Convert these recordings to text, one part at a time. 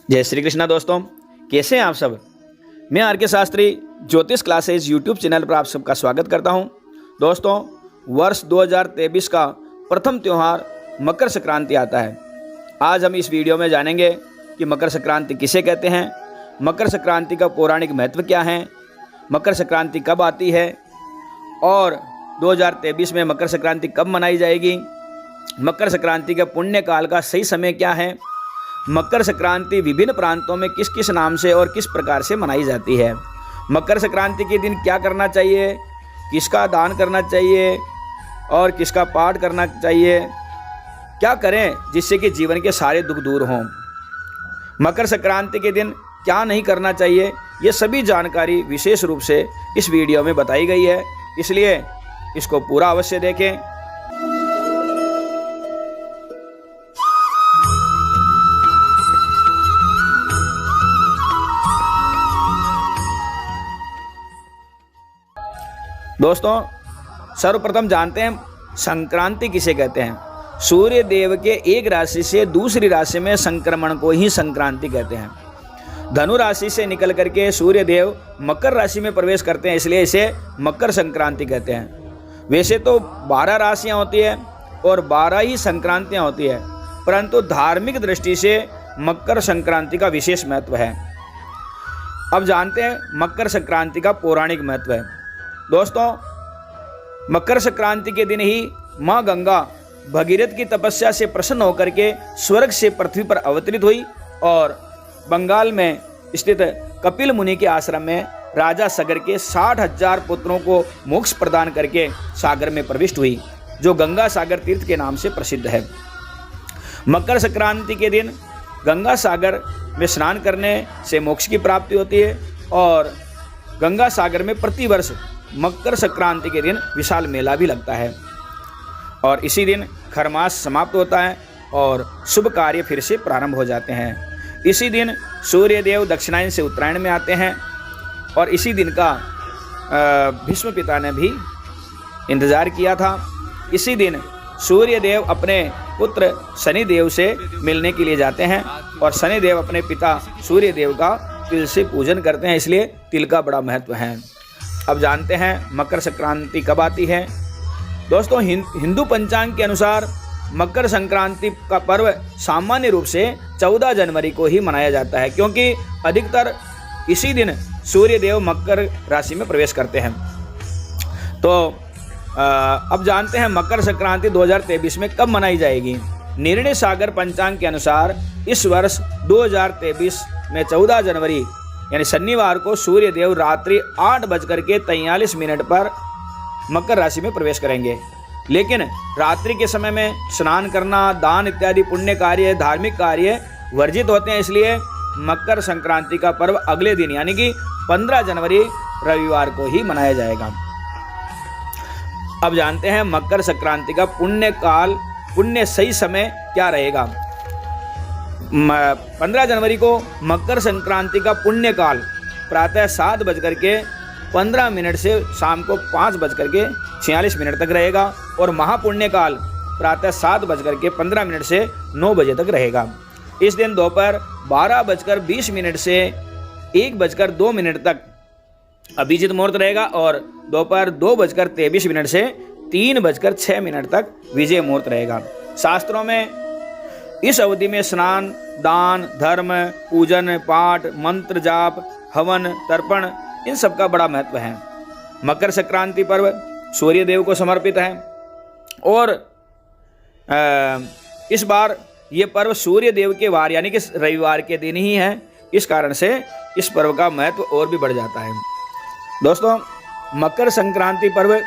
जय श्री कृष्णा दोस्तों, कैसे हैं आप सब। मैं आर के शास्त्री ज्योतिष क्लासेज यूट्यूब चैनल पर आप सबका स्वागत करता हूं। दोस्तों, वर्ष 2023 का प्रथम त्यौहार मकर संक्रांति आता है। आज हम इस वीडियो में जानेंगे कि मकर संक्रांति किसे कहते हैं, मकर संक्रांति का पौराणिक महत्व क्या है, मकर संक्रांति कब आती है और 2023 में मकर संक्रांति कब मनाई जाएगी, मकर संक्रांति के पुण्य काल का सही समय क्या है, मकर संक्रांति विभिन्न प्रांतों में किस किस नाम से और किस प्रकार से मनाई जाती है, मकर संक्रांति के दिन क्या करना चाहिए, किसका दान करना चाहिए और किसका पाठ करना चाहिए, क्या करें जिससे कि जीवन के सारे दुख दूर हों, मकर संक्रांति के दिन क्या नहीं करना चाहिए, ये सभी जानकारी विशेष रूप से इस वीडियो में बताई गई है, इसलिए इसको पूरा अवश्य देखें। दोस्तों, सर्वप्रथम जानते हैं संक्रांति किसे कहते हैं। सूर्य देव के एक राशि से दूसरी राशि में संक्रमण को ही संक्रांति कहते हैं। धनु राशि से निकल करके सूर्य देव मकर राशि में प्रवेश करते हैं, इसलिए इसे मकर संक्रांति कहते हैं। वैसे तो 12 राशियां होती है और 12 ही संक्रांतियां होती है, परंतु धार्मिक दृष्टि से मकर संक्रांति का विशेष महत्व है। अब जानते हैं मकर संक्रांति का पौराणिक महत्व है। दोस्तों, मकर संक्रांति के दिन ही माँ गंगा भगीरथ की तपस्या से प्रसन्न होकर के स्वर्ग से पृथ्वी पर अवतरित हुई और बंगाल में स्थित कपिल मुनि के आश्रम में राजा सगर के 60,000 पुत्रों को मोक्ष प्रदान करके सागर में प्रविष्ट हुई, जो गंगा सागर तीर्थ के नाम से प्रसिद्ध है। मकर संक्रांति के दिन गंगा सागर में स्नान करने से मोक्ष की प्राप्ति होती है और गंगा सागर में प्रतिवर्ष मकर संक्रांति के दिन विशाल मेला भी लगता है और इसी दिन खरमास समाप्त होता है और शुभ कार्य फिर से प्रारंभ हो जाते हैं। इसी दिन सूर्य देव दक्षिणायन से उत्तरायण में आते हैं और इसी दिन का भीष्म पिता ने भी इंतजार किया था। इसी दिन सूर्य देव अपने पुत्र शनि देव से मिलने के लिए जाते हैं और शनि देव अपने पिता सूर्य देव का तिल से पूजन करते हैं, इसलिए तिल का बड़ा महत्व है। अब जानते हैं मकर संक्रांति कब आती है। दोस्तों, हिंदू पंचांग के अनुसार मकर संक्रांति का पर्व सामान्य रूप से 14 जनवरी को ही मनाया जाता है, क्योंकि अधिकतर इसी दिन सूर्य देव मकर राशि में प्रवेश करते हैं। तो अब जानते हैं मकर संक्रांति 2023 में कब मनाई जाएगी। निर्णय सागर पंचांग के अनुसार इस वर्ष 2023 में 14 जनवरी यानी शनिवार को सूर्य देव रात्रि 8:43 पर मकर राशि में प्रवेश करेंगे, लेकिन रात्रि के समय में स्नान करना, दान इत्यादि पुण्य कार्य, धार्मिक कार्य वर्जित होते हैं, इसलिए मकर संक्रांति का पर्व अगले दिन यानी कि 15 जनवरी रविवार को ही मनाया जाएगा। अब जानते हैं मकर संक्रांति का पुण्य सही समय क्या रहेगा। 15 जनवरी को मकर संक्रांति का पुण्य काल प्रातः 7:15 से शाम को 5:46 तक रहेगा और महापुण्य काल प्रातः 7:15 से 9 बजे तक रहेगा। इस दिन दोपहर 12:20 से 1:02 तक अभिजित मुहूर्त रहेगा और दोपहर 2:23 से 3:06 तक विजय मुहूर्त रहेगा। शास्त्रों में इस अवधि में स्नान, दान, धर्म, पूजन, पाठ, मंत्र जाप, हवन, तर्पण इन सब का बड़ा महत्व है। मकर संक्रांति पर्व सूर्य देव को समर्पित है और इस बार ये पर्व सूर्य देव के वार यानी कि रविवार के दिन ही है, इस कारण से इस पर्व का महत्व और भी बढ़ जाता है। दोस्तों, मकर संक्रांति पर्व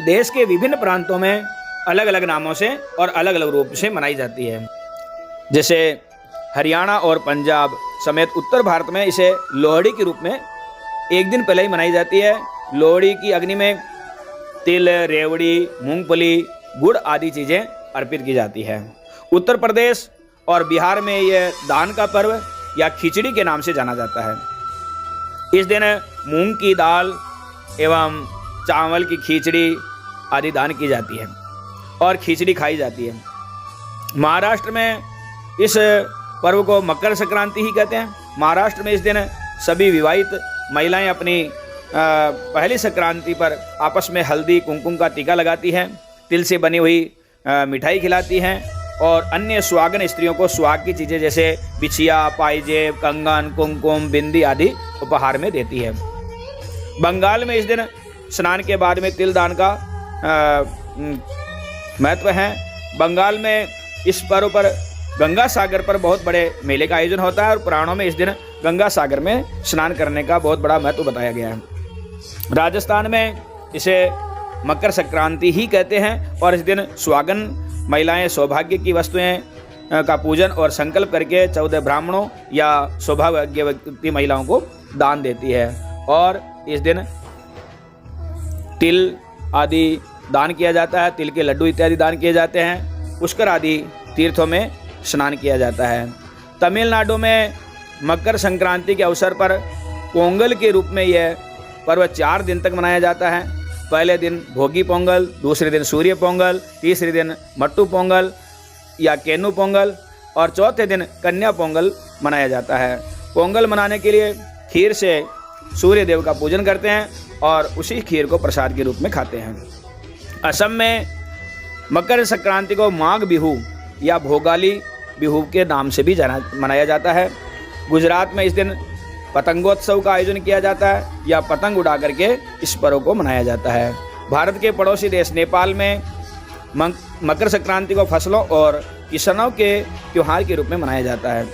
देश के विभिन्न प्रांतों में अलग अलग नामों से और अलग अलग रूप से मनाई जाती है। जैसे हरियाणा और पंजाब समेत उत्तर भारत में इसे लोहड़ी के रूप में एक दिन पहले ही मनाई जाती है। लोहड़ी की अग्नि में तिल, रेवड़ी, मूंगफली, गुड़ आदि चीज़ें अर्पित की जाती है। उत्तर प्रदेश और बिहार में यह दान का पर्व या खिचड़ी के नाम से जाना जाता है। इस दिन मूंग की दाल एवं चावल की खिचड़ी आदि दान की जाती है और खिचड़ी खाई जाती है। महाराष्ट्र में इस पर्व को मकर संक्रांति ही कहते हैं। महाराष्ट्र में इस दिन सभी विवाहित महिलाएं अपनी पहली संक्रांति पर आपस में हल्दी कुमकुम का टीका लगाती हैं, तिल से बनी हुई मिठाई खिलाती हैं और अन्य सुहागन स्त्रियों को सुहाग की चीज़ें जैसे बिछिया, पायजेब, कंगन, कुमकुम, बिंदी आदि उपहार में देती है। बंगाल में इस दिन स्नान के बाद में तिल दान का महत्व है। बंगाल में इस पर्व पर गंगा सागर पर बहुत बड़े मेले का आयोजन होता है और पुराणों में इस दिन गंगा सागर में स्नान करने का बहुत बड़ा महत्व बताया गया है। राजस्थान में इसे मकर संक्रांति ही कहते हैं और इस दिन सुहागन महिलाएं सौभाग्य की वस्तुएं का पूजन और संकल्प करके 14 ब्राह्मणों या सौभाग्यवती महिलाओं को दान देती है और इस दिन तिल आदि दान किया जाता है, तिल के लड्डू इत्यादि दान किए जाते हैं, पुष्कर आदि तीर्थों में स्नान किया जाता है। तमिलनाडु में मकर संक्रांति के अवसर पर पोंगल के रूप में यह पर्व 4 दिन तक मनाया जाता है। पहले दिन भोगी पोंगल, दूसरे दिन सूर्य पोंगल, तीसरे दिन मट्टू पोंगल या केनु पोंगल और चौथे दिन कन्या पोंगल मनाया जाता है। पोंगल मनाने के लिए खीर से सूर्य देव का पूजन करते हैं और उसी खीर को प्रसाद के रूप में खाते हैं। असम में मकर संक्रांति को माघ बिहू या भोगाली बिहू के नाम से भी मनाया जाता है। गुजरात में इस दिन पतंगोत्सव का आयोजन किया जाता है या पतंग उड़ा करके इस पर्व को मनाया जाता है। भारत के पड़ोसी देश नेपाल में मकर संक्रांति को फसलों और किसानों के त्यौहार के रूप में मनाया जाता है।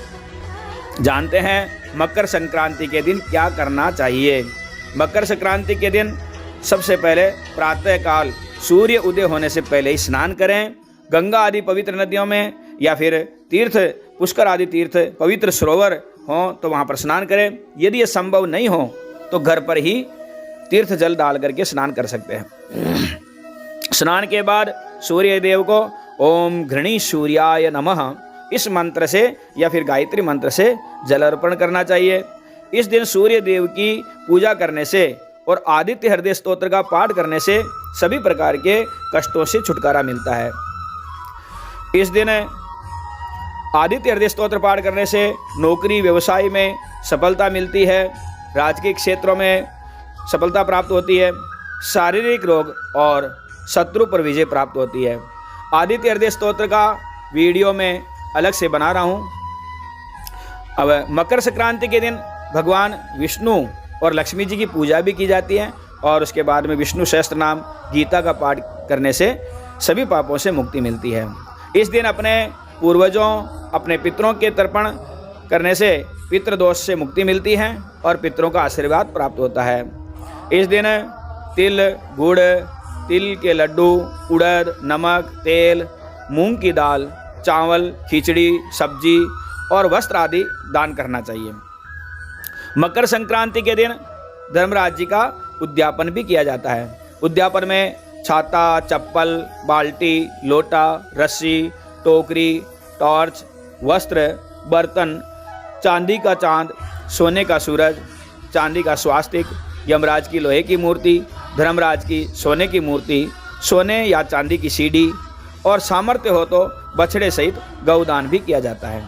जानते हैं मकर संक्रांति के दिन क्या करना चाहिए। मकर संक्रांति के दिन सबसे पहले प्रातःकाल सूर्य उदय होने से पहले ही स्नान करें। गंगा आदि पवित्र नदियों में या फिर तीर्थ पुष्कर आदि तीर्थ पवित्र सरोवर हो तो वहाँ पर स्नान करें। यदि ये संभव नहीं हो तो घर पर ही तीर्थ जल डाल करके स्नान कर सकते हैं। स्नान के बाद सूर्य देव को ओम घृणी सूर्याय नमः इस मंत्र से या फिर गायत्री मंत्र से जल अर्पण करना चाहिए। इस दिन सूर्य देव की पूजा करने से और आदित्य हृदय स्तोत्र का पाठ करने से सभी प्रकार के कष्टों से छुटकारा मिलता है। इस दिन आदित्य हृदय स्तोत्र पाठ करने से नौकरी व्यवसाय में सफलता मिलती है, राजकीय क्षेत्रों में सफलता प्राप्त होती है, शारीरिक रोग और शत्रु पर विजय प्राप्त होती है। आदित्य हृदय स्तोत्र का वीडियो में अलग से बना रहा हूँ। अब मकर संक्रांति के दिन भगवान विष्णु और लक्ष्मी जी की पूजा भी की जाती है और उसके बाद में विष्णु सहस्त्र नाम गीता का पाठ करने से सभी पापों से मुक्ति मिलती है। इस दिन अपने पूर्वजों अपने पितरों के तर्पण करने से पितृदोष से मुक्ति मिलती है और पितरों का आशीर्वाद प्राप्त होता है। इस दिन तिल, गुड़, तिल के लड्डू, उड़द, नमक, तेल, मूंग की दाल, चावल, खिचड़ी, सब्जी और वस्त्र आदि दान करना चाहिए। मकर संक्रांति के दिन धर्मराज जी का उद्यापन भी किया जाता है। उद्यापन में छाता, चप्पल, बाल्टी, लोटा, रस्सी, टोकरी, टॉर्च, वस्त्र, बर्तन, चांदी का चांद, सोने का सूरज, चांदी का स्वास्तिक, यमराज की लोहे की मूर्ति, धर्मराज की सोने की मूर्ति, सोने या चांदी की सीढ़ी और सामर्थ्य हो तो बछड़े सहित गौदान भी किया जाता है।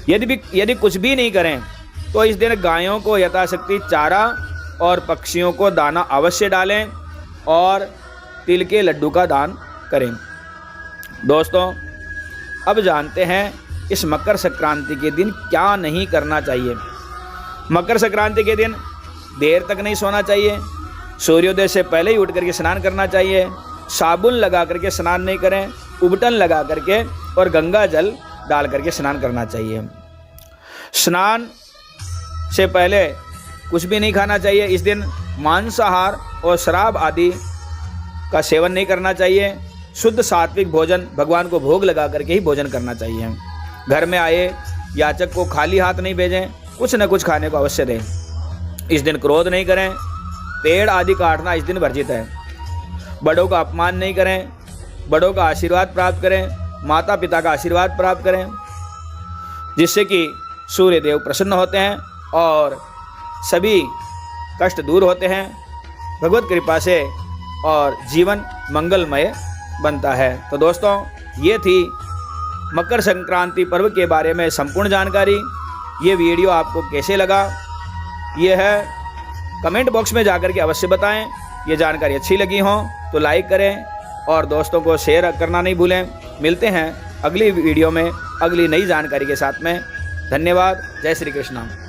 यदि कुछ भी नहीं करें तो इस दिन गायों को यथाशक्ति चारा और पक्षियों को दाना अवश्य डालें और तिल के लड्डू का दान करें। दोस्तों, अब जानते हैं इस मकर संक्रांति के दिन क्या नहीं करना चाहिए। मकर संक्रांति के दिन देर तक नहीं सोना चाहिए, सूर्योदय से पहले ही उठ करके स्नान करना चाहिए, साबुन लगा करके स्नान नहीं करें, उबटन लगा करके और गंगा जल डाल करके स्नान करना चाहिए। स्नान से पहले कुछ भी नहीं खाना चाहिए। इस दिन मांसाहार और शराब आदि का सेवन नहीं करना चाहिए। शुद्ध सात्विक भोजन भगवान को भोग लगा करके ही भोजन करना चाहिए। घर में आए याचक को खाली हाथ नहीं भेजें, कुछ न कुछ खाने को अवश्य दें। इस दिन क्रोध नहीं करें, पेड़ आदि काटना इस दिन वर्जित है। बड़ों का अपमान नहीं करें, बड़ों का आशीर्वाद प्राप्त करें, माता पिता का आशीर्वाद प्राप्त करें, जिससे कि सूर्य देव प्रसन्न होते हैं और सभी कष्ट दूर होते हैं भगवत कृपा से और जीवन मंगलमय बनता है। तो दोस्तों, ये थी मकर संक्रांति पर्व के बारे में संपूर्ण जानकारी। ये वीडियो आपको कैसे लगा, ये है कमेंट बॉक्स में जाकर के अवश्य बताएं। ये जानकारी अच्छी लगी हो तो लाइक करें और दोस्तों को शेयर करना नहीं भूलें। मिलते हैं अगली वीडियो में अगली नई जानकारी के साथ में। धन्यवाद। जय श्री कृष्ण।